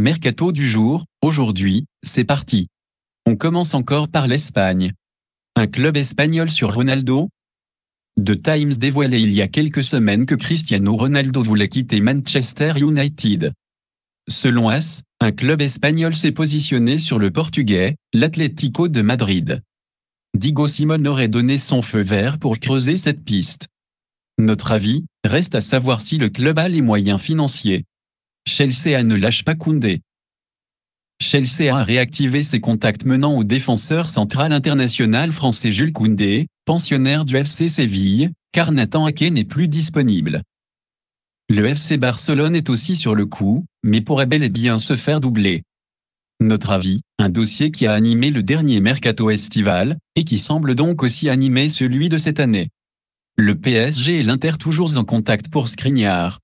Mercato du jour, aujourd'hui, c'est parti. On commence encore par l'Espagne. Un club espagnol sur Ronaldo? The Times dévoilait il y a quelques semaines que Cristiano Ronaldo voulait quitter Manchester United. Selon AS, un club espagnol s'est positionné sur le Portugais, l'Atlético de Madrid. Diego Simeone aurait donné son feu vert pour creuser cette piste. Notre avis, reste à savoir si le club a les moyens financiers. Chelsea ne lâche pas Koundé. Chelsea a réactivé ses contacts menant au défenseur central international français Jules Koundé, pensionnaire du FC Séville, car Nathan Ake n'est plus disponible. Le FC Barcelone est aussi sur le coup, mais pourrait bel et bien se faire doubler. Notre avis, un dossier qui a animé le dernier mercato estival, et qui semble donc aussi animer celui de cette année. Le PSG et l'Inter toujours en contact pour Skriniar.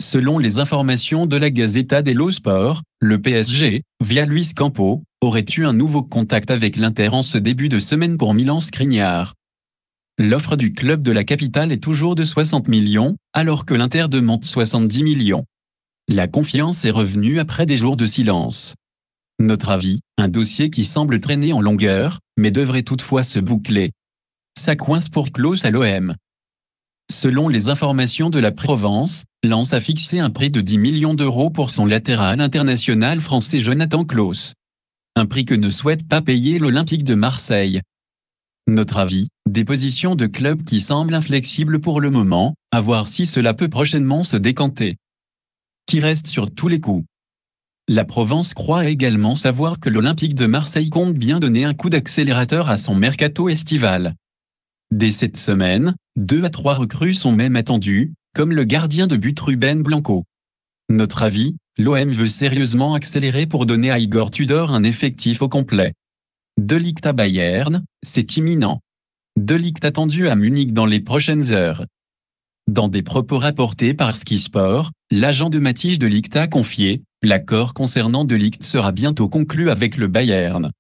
Selon les informations de la Gazzetta dello Sport, le PSG, via Luis Campo, aurait eu un nouveau contact avec l'Inter en ce début de semaine pour Milan Skriniar. L'offre du club de la capitale est toujours de 60 millions, alors que l'Inter demande 70 millions. La confiance est revenue après des jours de silence. Notre avis, un dossier qui semble traîner en longueur, mais devrait toutefois se boucler. Ça coince pour Klose à l'OM. Selon les informations de la Provence, Lens a fixé un prix de 10 millions d'euros pour son latéral international français Jonathan Klose. Un prix que ne souhaite pas payer l'Olympique de Marseille. Notre avis, des positions de clubs qui semblent inflexibles pour le moment, à voir si cela peut prochainement se décanter. Qui reste sur tous les coups. La Provence croit également savoir que l'Olympique de Marseille compte bien donner un coup d'accélérateur à son mercato estival. Dès cette semaine, 2 à 3 recrues sont même attendues, comme le gardien de but Ruben Blanco. Notre avis, l'OM veut sérieusement accélérer pour donner à Igor Tudor un effectif au complet. De Ligt à Bayern, c'est imminent. De Ligt attendu à Munich dans les prochaines heures. Dans des propos rapportés par Ski Sport, l'agent de Matthijs de Ligt a confié « L'accord concernant De Ligt sera bientôt conclu avec le Bayern.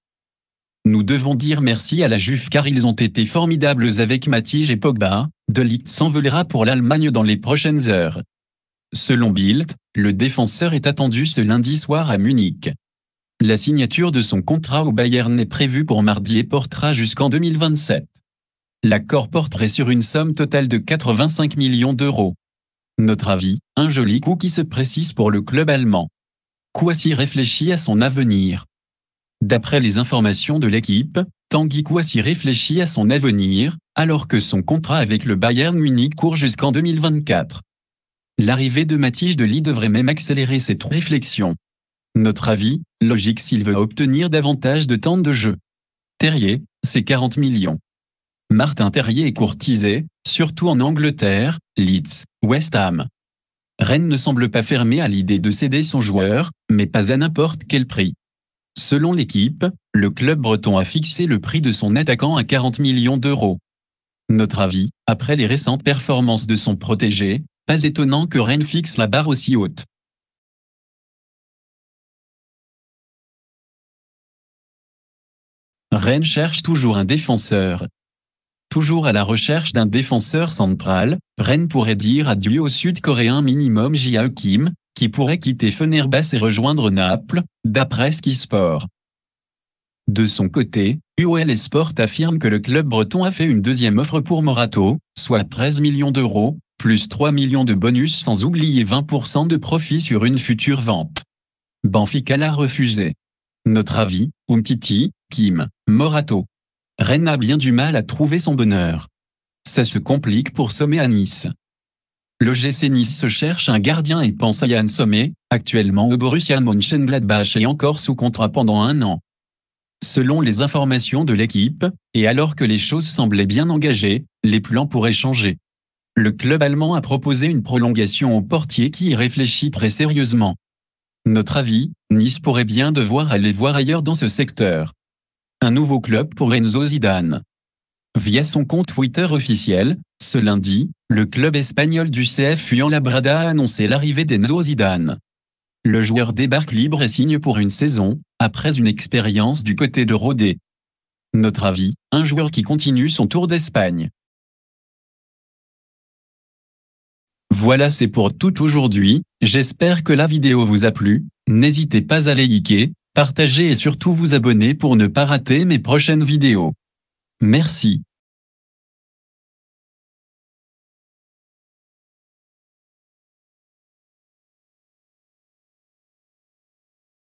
Nous devons dire merci à la Juve car ils ont été formidables avec Matthijs et Pogba, De Ligt s'envolera pour l'Allemagne dans les prochaines heures. » Selon Bild, le défenseur est attendu ce lundi soir à Munich. La signature de son contrat au Bayern est prévue pour mardi et portera jusqu'en 2027. L'accord porterait sur une somme totale de 85 millions d'euros. Notre avis, un joli coup qui se précise pour le club allemand. Kouassi réfléchit à son avenir. D'après les informations de l'équipe, Tanguy Kouassi réfléchit à son avenir, alors que son contrat avec le Bayern Munich court jusqu'en 2024. L'arrivée de Matthijs de Ligt devrait même accélérer cette réflexion. Notre avis, logique s'il veut obtenir davantage de temps de jeu. Terrier, c'est 40 millions. Martin Terrier est courtisé, surtout en Angleterre, Leeds, West Ham. Rennes ne semble pas fermé à l'idée de céder son joueur, mais pas à n'importe quel prix. Selon l'équipe, le club breton a fixé le prix de son attaquant à 40 millions d'euros. Notre avis, après les récentes performances de son protégé, pas étonnant que Rennes fixe la barre aussi haute. Rennes cherche toujours un défenseur. Toujours à la recherche d'un défenseur central, Rennes pourrait dire adieu au Sud-Coréen minimum Jae Kim, qui pourrait quitter Fenerbahçe et rejoindre Naples, d'après Ski Sport. De son côté, UOL Sport affirme que le club breton a fait une deuxième offre pour Morato, soit 13 millions d'euros, plus 3 millions de bonus sans oublier 20% de profit sur une future vente. Benfica l'a refusé. Notre avis, Umtiti, Kim, Morato. Rennes a bien du mal à trouver son bonheur. Ça se complique pour Sommer à Nice. Le GC Nice se cherche un gardien et pense à Yann Sommer, actuellement au Borussia Mönchengladbach et encore sous contrat pendant 1 an. Selon les informations de l'équipe, et alors que les choses semblaient bien engagées, les plans pourraient changer. Le club allemand a proposé une prolongation au portier qui y réfléchit très sérieusement. Notre avis, Nice pourrait bien devoir aller voir ailleurs dans ce secteur. Un nouveau club pour Enzo Zidane. Via son compte Twitter officiel, ce lundi, le club espagnol du CF Fuenlabrada a annoncé l'arrivée d'Enzo Zidane. Le joueur débarque libre et signe pour une saison, après une expérience du côté de Rodez. Notre avis, un joueur qui continue son tour d'Espagne. Voilà, c'est pour tout aujourd'hui, j'espère que la vidéo vous a plu. N'hésitez pas à liker, partager et surtout vous abonner pour ne pas rater mes prochaines vidéos. Merci.